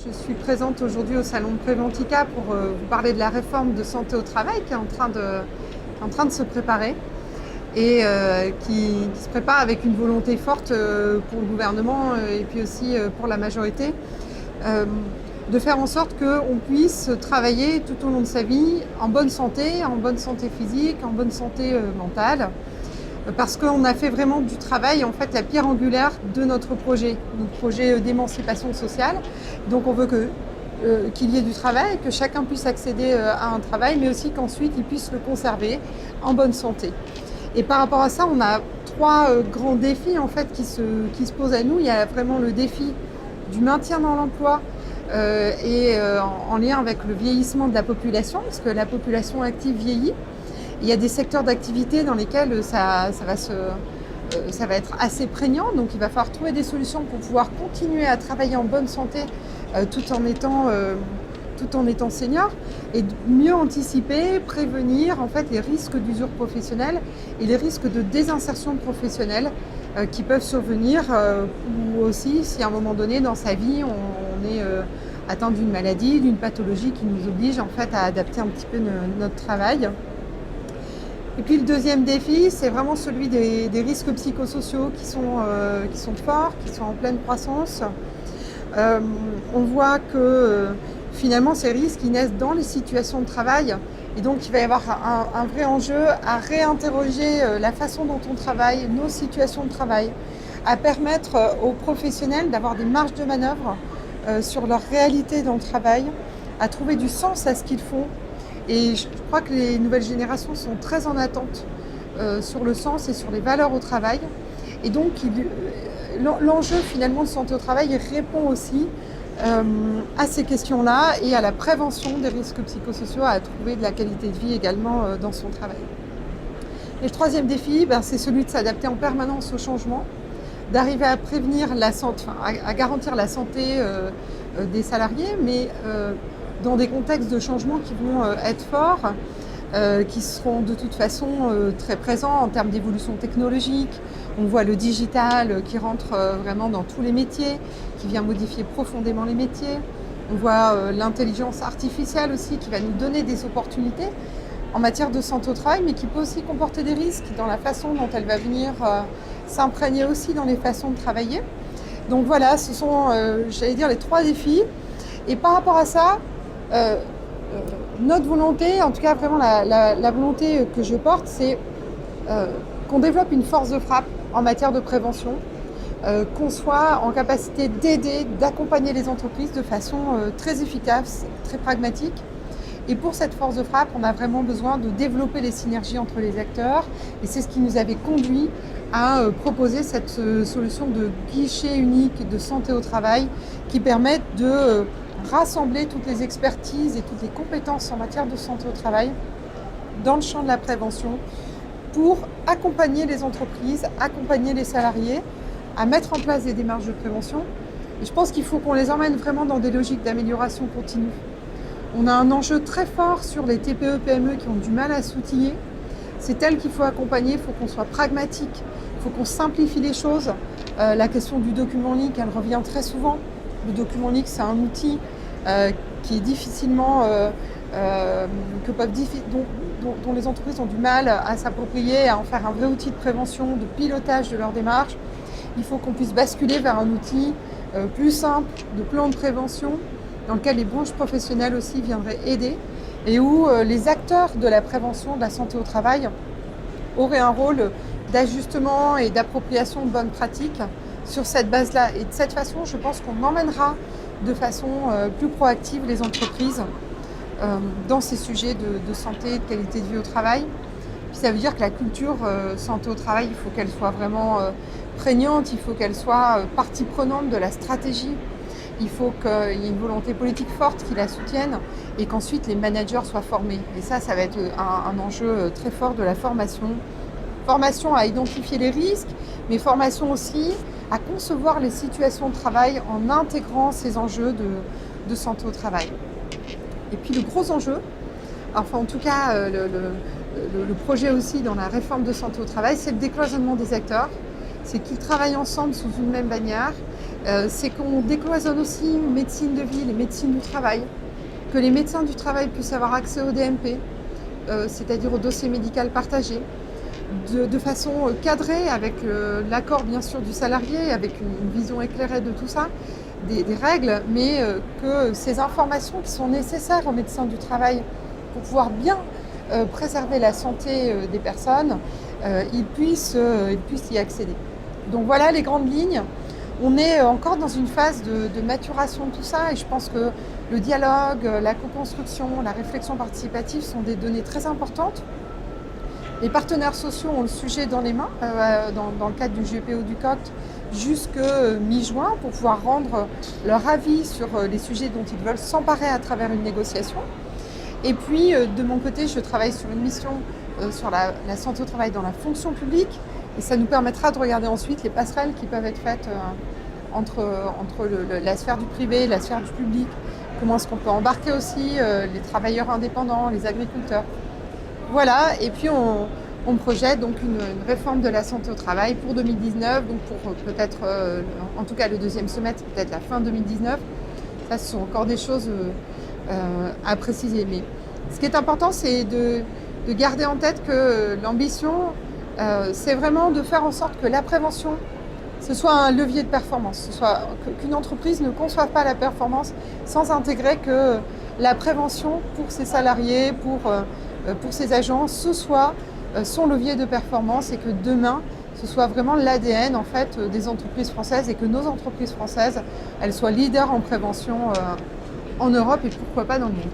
Je suis présente aujourd'hui au Salon de Préventica pour vous parler de la réforme de santé au travail qui est en train de se préparer et qui se prépare avec une volonté forte pour le gouvernement et puis aussi pour la majorité de faire en sorte qu'on puisse travailler tout au long de sa vie en bonne santé physique, en bonne santé mentale. Parce qu'on a fait vraiment du travail en fait la pierre angulaire de notre projet d'émancipation sociale. Donc on veut qu'il y ait du travail, que chacun puisse accéder à un travail, mais aussi qu'ensuite il puisse le conserver en bonne santé. Et par rapport à ça, on a trois grands défis en fait qui se posent à nous. Il y a vraiment le défi du maintien dans l'emploi en lien avec le vieillissement de la population, parce que la population active vieillit. Il y a des secteurs d'activité dans lesquels ça va être assez prégnant, donc il va falloir trouver des solutions pour pouvoir continuer à travailler en bonne santé tout en étant senior et mieux anticiper, prévenir en fait les risques d'usure professionnelle et les risques de désinsertion professionnelle qui peuvent survenir ou aussi si à un moment donné dans sa vie on est atteint d'une maladie, d'une pathologie qui nous oblige en fait à adapter un petit peu notre travail. Et puis le deuxième défi, c'est vraiment celui des risques psychosociaux qui sont forts, qui sont en pleine croissance. On voit que finalement ces risques ils naissent dans les situations de travail et donc il va y avoir un vrai enjeu à réinterroger la façon dont on travaille, nos situations de travail, à permettre aux professionnels d'avoir des marges de manœuvre sur leur réalité dans le travail, à trouver du sens à ce qu'ils font. Et je crois que les nouvelles générations sont très en attente sur le sens et sur les valeurs au travail. Et donc, l'enjeu finalement de santé au travail répond aussi à ces questions-là et à la prévention des risques psychosociaux, à trouver de la qualité de vie également dans son travail. Et le troisième défi, c'est celui de s'adapter en permanence au changement, d'arriver à prévenir à garantir la santé des salariés, mais dans des contextes de changement qui vont être forts, qui seront de toute façon très présents en termes d'évolution technologique. On voit le digital qui rentre vraiment dans tous les métiers, qui vient modifier profondément les métiers. On voit l'intelligence artificielle aussi qui va nous donner des opportunités en matière de santé au travail, mais qui peut aussi comporter des risques dans la façon dont elle va venir s'imprégner aussi dans les façons de travailler. Donc voilà, ce sont, j'allais dire, les trois défis. Et par rapport à ça, notre volonté, en tout cas vraiment la volonté que je porte, c'est qu'on développe une force de frappe en matière de prévention, qu'on soit en capacité d'aider, d'accompagner les entreprises de façon très efficace, très pragmatique. Et pour cette force de frappe, on a vraiment besoin de développer les synergies entre les acteurs. Et c'est ce qui nous avait conduit à proposer cette solution de guichet unique de santé au travail qui permet de rassembler toutes les expertises et toutes les compétences en matière de santé au travail dans le champ de la prévention pour accompagner les entreprises, accompagner les salariés à mettre en place des démarches de prévention. Et je pense qu'il faut qu'on les emmène vraiment dans des logiques d'amélioration continue. On a un enjeu très fort sur les TPE, PME qui ont du mal à s'outiller. C'est elles qu'il faut accompagner, il faut qu'on soit pragmatique, il faut qu'on simplifie les choses. La question du document leak, elle revient très souvent. Le document leak, c'est un outil qui est difficilement, dont les entreprises ont du mal à s'approprier, à en faire un vrai outil de prévention, de pilotage de leur démarche. Il faut qu'on puisse basculer vers un outil plus simple de plan de prévention dans lequel les branches professionnelles aussi viendraient aider et où les acteurs de la prévention de la santé au travail auraient un rôle d'ajustement et d'appropriation de bonnes pratiques sur cette base-là. Et de cette façon, je pense qu'on emmènera de façon plus proactive les entreprises dans ces sujets de santé, de qualité de vie au travail. Puis ça veut dire que la culture santé au travail, il faut qu'elle soit vraiment prégnante, il faut qu'elle soit partie prenante de la stratégie. Il faut qu'il y ait une volonté politique forte qui la soutienne et qu'ensuite les managers soient formés. Et ça va être un enjeu très fort de la formation. Formation à identifier les risques, mais formation aussi à concevoir les situations de travail en intégrant ces enjeux de santé au travail. Et puis le gros enjeu, enfin en tout cas le projet aussi dans la réforme de santé au travail, c'est le décloisonnement des acteurs. C'est qu'ils travaillent ensemble sous une même bannière C'est qu'on décloisonne aussi médecine de ville et médecine du travail, que les médecins du travail puissent avoir accès au DMP, c'est-à-dire au dossier médical partagé, de façon cadrée, avec l'accord bien sûr du salarié, avec une vision éclairée de tout ça, des règles, mais que ces informations qui sont nécessaires aux médecins du travail pour pouvoir bien préserver la santé des personnes, ils puissent y accéder. Donc voilà les grandes lignes. On est encore dans une phase de maturation de tout ça, et je pense que le dialogue, la co-construction, la réflexion participative sont des données très importantes. Les partenaires sociaux ont le sujet dans les mains, dans le cadre du GPO du COCT, jusque mi-juin, pour pouvoir rendre leur avis sur les sujets dont ils veulent s'emparer à travers une négociation. Et puis, de mon côté, je travaille sur une mission sur la santé au travail dans la fonction publique, et ça nous permettra de regarder ensuite les passerelles qui peuvent être faites entre la sphère du privé et la sphère du public. Comment est-ce qu'on peut embarquer aussi les travailleurs indépendants, les agriculteurs. Voilà, et puis on projette donc une réforme de la santé au travail pour 2019, donc pour peut-être, en tout cas le deuxième semestre, peut-être la fin 2019. Ça, ce sont encore des choses à préciser. Mais ce qui est important, c'est de garder en tête que l'ambition, c'est vraiment de faire en sorte que la prévention, ce soit un levier de performance, qu'une entreprise ne conçoive pas la performance sans intégrer que la prévention pour ses salariés, pour ses agents, ce soit son levier de performance, et que demain, ce soit vraiment l'ADN en fait des entreprises françaises, et que nos entreprises françaises, elles soient leaders en prévention en Europe et pourquoi pas dans le monde.